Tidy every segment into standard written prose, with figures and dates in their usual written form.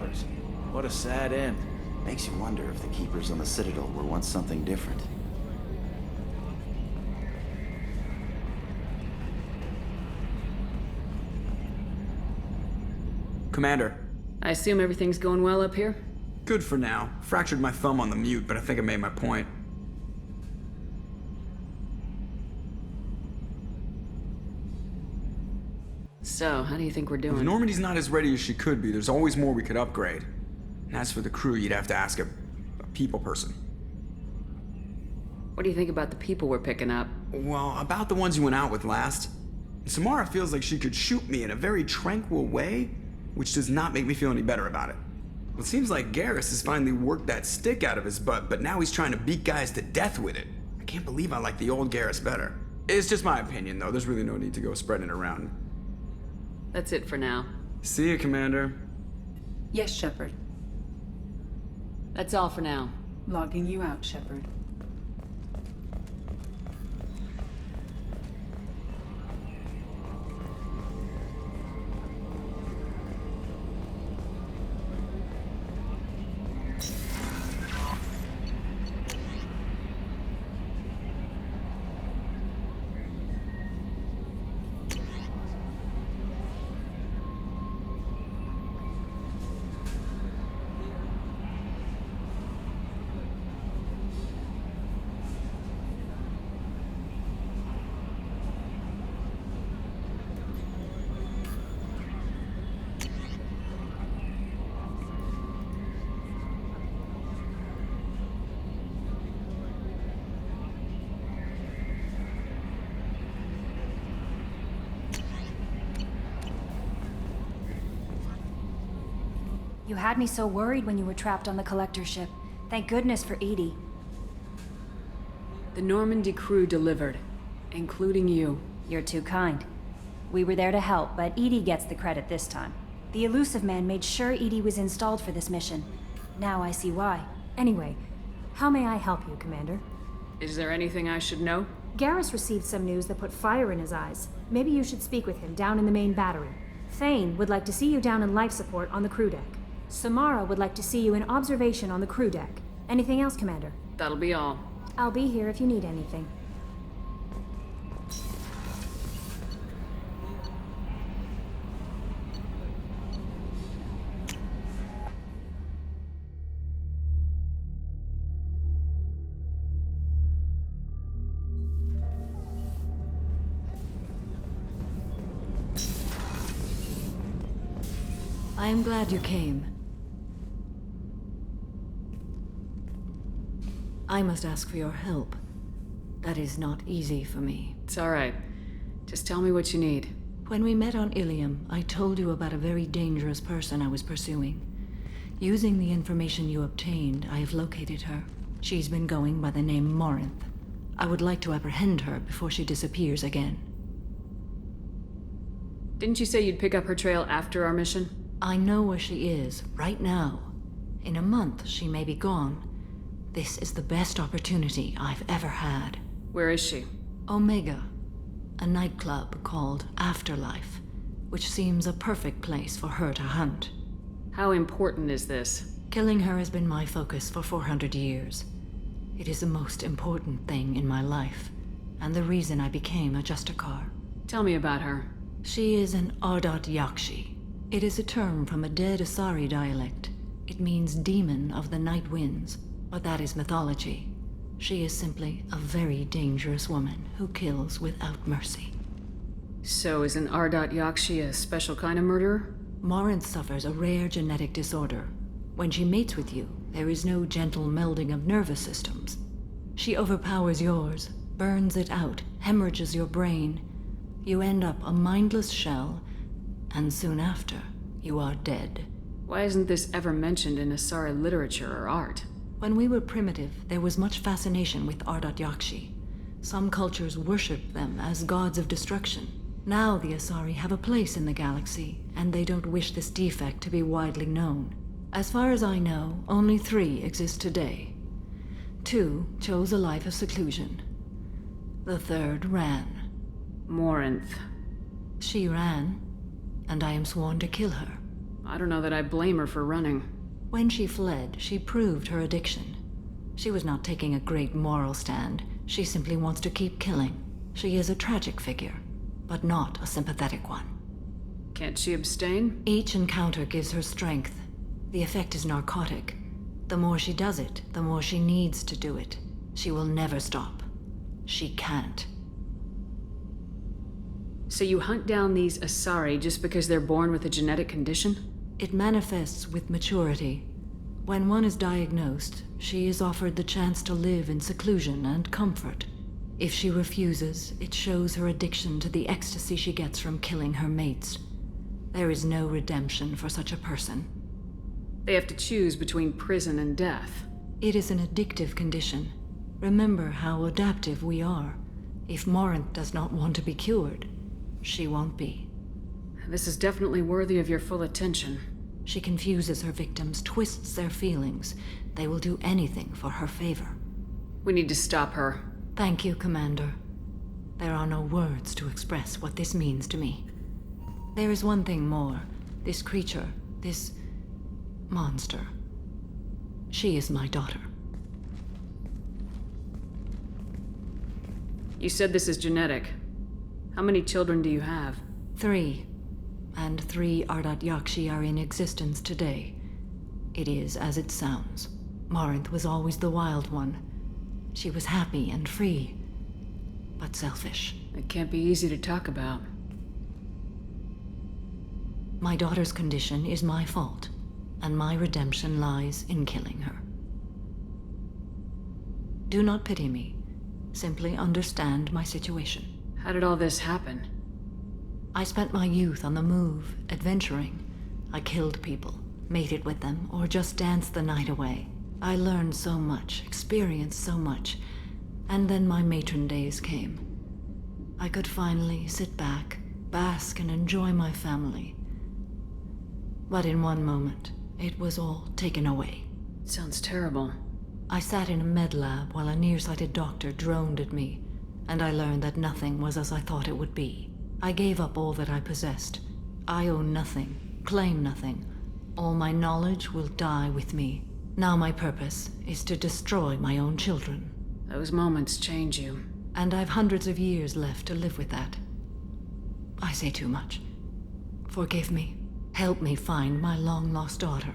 Templars. What a sad end. Makes you wonder if the Keepers on the Citadel were once something different. Commander. I assume everything's going well up here? Good for now. Fractured my thumb on the mute, but I think I made my point. So, how do you think we're If doing? Normandy's not as ready as she could be, there's always more we could upgrade. And as for the crew, you'd have to ask a people person. What do you think about the people we're picking up? Well, about the ones you went out with last. Samara feels like she could shoot me in a very tranquil way, which does not make me feel any better about it. It seems like Garrus has finally worked that stick out of his butt, but now he's trying to beat guys to death with it. I can't believe I like the old Garrus better. It's just my opinion, though. There's really no need to go spreading it around. That's it for now. See you, Commander. Yes, Shepard. That's all for now. Logging you out, Shepard. You had me so worried when you were trapped on the Collector ship. Thank goodness for EDI. The Normandy crew delivered, including you. You're too kind. We were there to help, but EDI gets the credit this time. The Illusive Man made sure EDI was installed for this mission. Now I see why. Anyway, how may I help you, Commander? Is there anything I should know? Garrus received some news that put fire in his eyes. Maybe you should speak with him down in the main battery. Thane would like to see you down in life support on the crew deck. Samara would like to see you in observation on the crew deck. Anything else, Commander? That'll be all. I'll be here if you need anything. I am glad you came. I must ask for your help. That is not easy for me. It's all right. Just tell me what you need. When we met on Ilium, I told you about a very dangerous person I was pursuing. Using the information you obtained, I have located her. She's been going by the name Morinth. I would like to apprehend her before she disappears again. Didn't you say you'd pick up her trail after our mission? I know where she is, right now. In a month, she may be gone. This is the best opportunity I've ever had. Where is she? Omega, a nightclub called Afterlife, which seems a perfect place for her to hunt. How important is this? Killing her has been my focus for 400 years. It is the most important thing in my life, and the reason I became a Justicar. Tell me about her. She is an Ardat Yakshi. It is a term from a dead Asari dialect. It means demon of the night winds, but that is mythology. She is simply a very dangerous woman who kills without mercy. So is an Ardat Yakshi a special kind of murderer? Morinth suffers a rare genetic disorder. When she mates with you, there is no gentle melding of nervous systems. She overpowers yours, burns it out, hemorrhages your brain. You end up a mindless shell, and soon after, you are dead. Why isn't this ever mentioned in Asari literature or art? When we were primitive, there was much fascination with Ardat Yakshi. Some cultures worshipped them as gods of destruction. Now the Asari have a place in the galaxy, and they don't wish this defect to be widely known. As far as I know, only 3 exist today. 2 chose a life of seclusion. The 3rd ran. Morinth. She ran, and I am sworn to kill her. I don't know that I blame her for running. When she fled, she proved her addiction. She was not taking a great moral stand. She simply wants to keep killing. She is a tragic figure, but not a sympathetic one. Can't she abstain? Each encounter gives her strength. The effect is narcotic. The more she does it, the more she needs to do it. She will never stop. She can't. So you hunt down these Asari just because they're born with a genetic condition? It manifests with maturity. When one is diagnosed, she is offered the chance to live in seclusion and comfort. If she refuses, it shows her addiction to the ecstasy she gets from killing her mates. There is no redemption for such a person. They have to choose between prison and death. It is an addictive condition. Remember how adaptive we are. If Morinth does not want to be cured, she won't be. This is definitely worthy of your full attention. She confuses her victims, twists their feelings. They will do anything for her favor. We need to stop her. Thank you, Commander. There are no words to express what this means to me. There is one thing more. This creature, this monster. She is my daughter. You said this is genetic. How many children do you have? 3. And 3 Ardat Yakshi are in existence today. It is as it sounds. Morinth was always the wild one. She was happy and free, but selfish. It can't be easy to talk about. My daughter's condition is my fault, and my redemption lies in killing her. Do not pity me. Simply understand my situation. How did all this happen? I spent my youth on the move, adventuring. I killed people, mated with them, or just danced the night away. I learned so much, experienced so much, and then my matron days came. I could finally sit back, bask, and enjoy my family. But in one moment, it was all taken away. It sounds terrible. I sat in a med lab while a nearsighted doctor droned at me, and I learned that nothing was as I thought it would be. I gave up all that I possessed. I own nothing, claim nothing. All my knowledge will die with me. Now my purpose is to destroy my own children. Those moments change you. And I've hundreds of years left to live with that. I say too much. Forgive me. Help me find my long-lost daughter.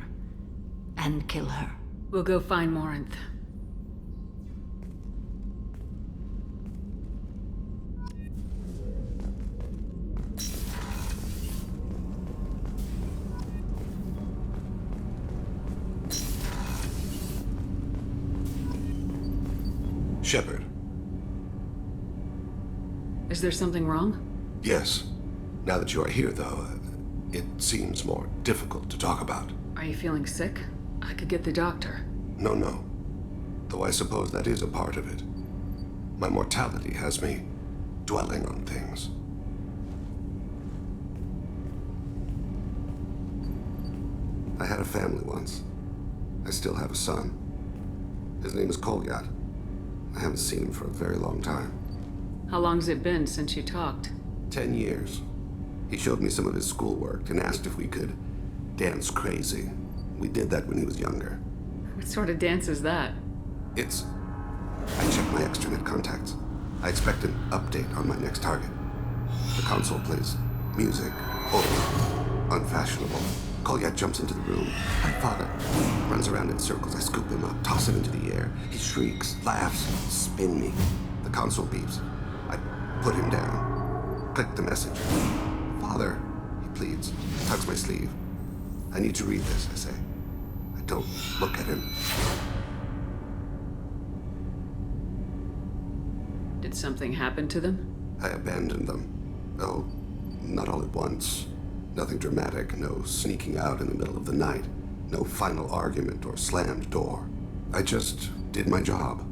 And kill her. We'll go find Morinth. Shepard. Is there something wrong? Yes. Now that you are here, though, it seems more difficult to talk about. Are you feeling sick? I could get the doctor. No. Though I suppose that is a part of it. My mortality has me dwelling on things. I had a family once. I still have a son. His name is Kolyat. I haven't seen him for a very long time. How long's it been since you talked? 10 years. He showed me some of his schoolwork and asked if we could dance crazy. We did that when he was younger. What sort of dance is that? It's... I checked my extranet contacts. I expect an update on my next target. The console plays music, old, unfashionable. Kolyat jumps into the room. My father runs around in circles. I scoop him up, toss him into the air. He shrieks, laughs, spin me. The console beeps. I put him down. Click the message. Father, he pleads, tugs my sleeve. I need to read this, I say. I don't look at him. Did something happen to them? I abandoned them. Oh, not all at once. Nothing dramatic, no sneaking out in the middle of the night, no final argument or slammed door. I just did my job.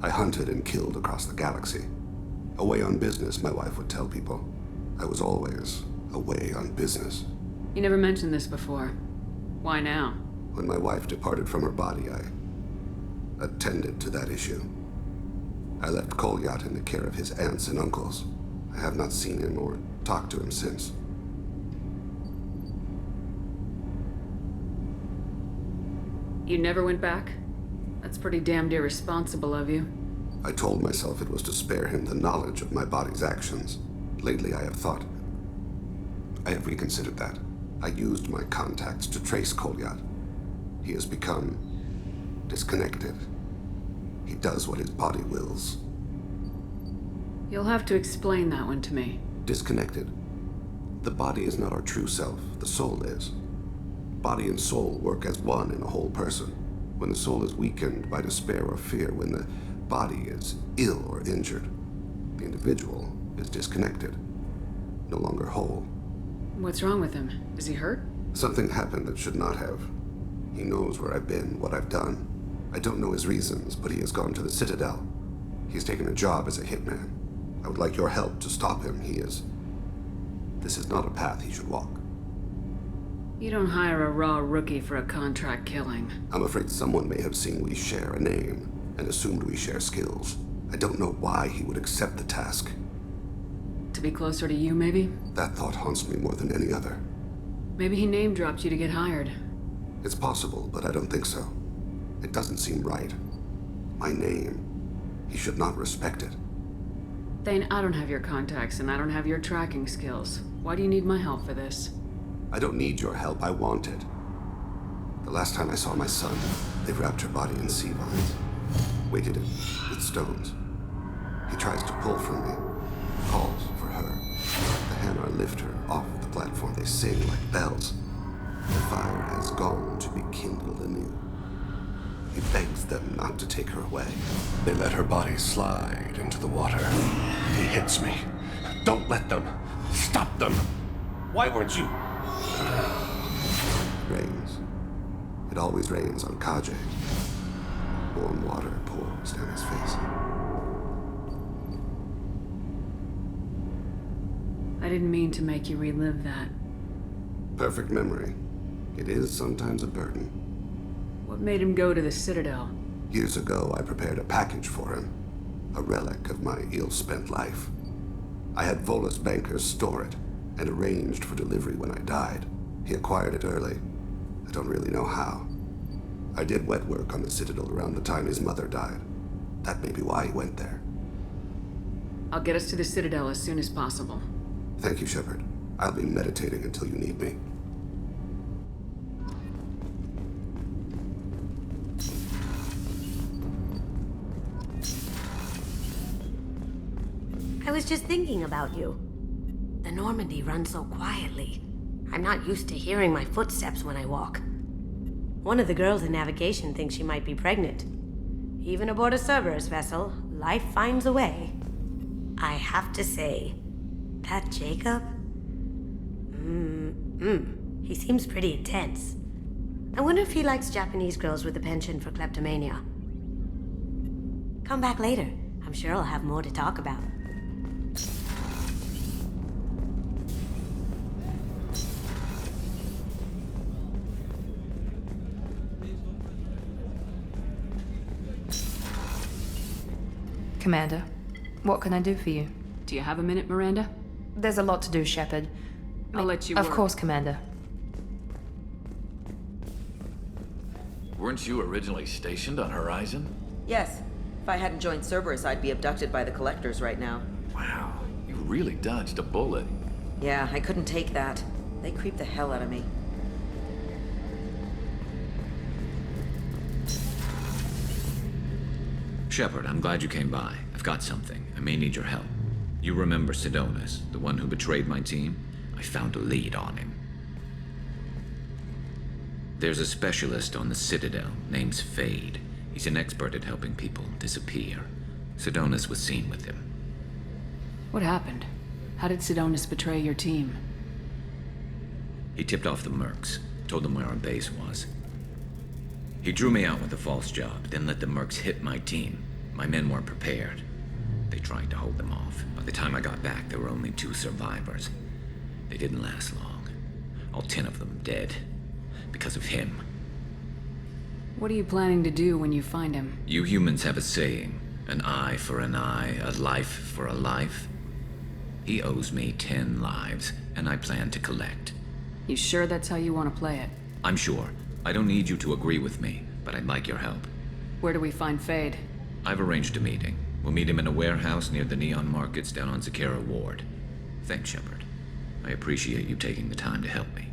I hunted and killed across the galaxy. Away on business, my wife would tell people. I was always away on business. You never mentioned this before. Why now? When my wife departed from her body, I attended to that issue. I left Kolyat in the care of his aunts and uncles. I have not seen him or talked to him since. You never went back? That's pretty damned irresponsible of you. I told myself it was to spare him the knowledge of my body's actions. Lately, I have reconsidered that. I used my contacts to trace Kolyat. He has become disconnected. He does what his body wills. You'll have to explain that one to me. Disconnected. The body is not our true self. The soul is. Body and soul work as one in a whole person. When the soul is weakened by despair or fear, when the body is ill or injured, the individual is disconnected, no longer whole. What's wrong with him? Is he hurt? Something happened that should not have. He knows where I've been, what I've done. I don't know his reasons, but he has gone to the Citadel. He's taken a job as a hitman. I would like your help to stop him. This is not a path he should walk. You don't hire a raw rookie for a contract killing. I'm afraid someone may have seen we share a name and assumed we share skills. I don't know why he would accept the task. To be closer to you, maybe? That thought haunts me more than any other. Maybe he name-dropped you to get hired. It's possible, but I don't think so. It doesn't seem right. My name. He should not respect it. Thane, I don't have your contacts and I don't have your tracking skills. Why do you need my help for this? I don't need your help. I want it. The last time I saw my son, they wrapped her body in sea vines, weighted it with stones. He tries to pull from me, calls for her. The Hanar lift her off the platform. They sing like bells. The fire has gone to be kindled anew. He begs them not to take her away. They let her body slide into the water. He hits me. Don't let them. Stop them. Why weren't you? Rains. It always rains on Kage. Warm water pours down his face. I didn't mean to make you relive that. Perfect memory. It is sometimes a burden. What made him go to the Citadel? Years ago, I prepared a package for him. A relic of my ill-spent life. I had Volus bankers store it and arranged for delivery when I died. He acquired it early. I don't really know how. I did wet work on the Citadel around the time his mother died. That may be why he went there. I'll get us to the Citadel as soon as possible. Thank you, Shepard. I'll be meditating until you need me. I was just thinking about you. The Normandy runs so quietly. I'm not used to hearing my footsteps when I walk. One of the girls in navigation thinks she might be pregnant. Even aboard a Cerberus vessel, life finds a way. I have to say, that Jacob? He seems pretty intense. I wonder if he likes Japanese girls with a penchant for kleptomania. Come back later. I'm sure I'll have more to talk about. Commander, what can I do for you? Do you have a minute, Miranda? There's a lot to do, Shepard. I'll let you Of work. course, Commander. Weren't you originally stationed on Horizon? Yes. If I hadn't joined Cerberus, I'd be abducted by the Collectors right now. Wow, you really dodged a bullet. Yeah, I couldn't take that. They creep the hell out of me. Shepard, I'm glad you came by. I've got something. I may need your help. You remember Sidonus, the one who betrayed my team? I found a lead on him. There's a specialist on the Citadel named Fade. He's an expert at helping people disappear. Sidonus was seen with him. What happened? How did Sidonus betray your team? He tipped off the mercs, told them where our base was. He drew me out with a false job, then let the mercs hit my team. My men weren't prepared. They tried to hold them off. By the time I got back, there were only 2 survivors. They didn't last long. All 10 of them dead. Because of him. What are you planning to do when you find him? You humans have a saying, an eye for an eye, a life for a life. He owes me 10 lives, and I plan to collect. You sure that's how you want to play it? I'm sure. I don't need you to agree with me, but I'd like your help. Where do we find Fade? I've arranged a meeting. We'll meet him in a warehouse near the Neon Markets down on Zakera Ward. Thanks, Shepard. I appreciate you taking the time to help me.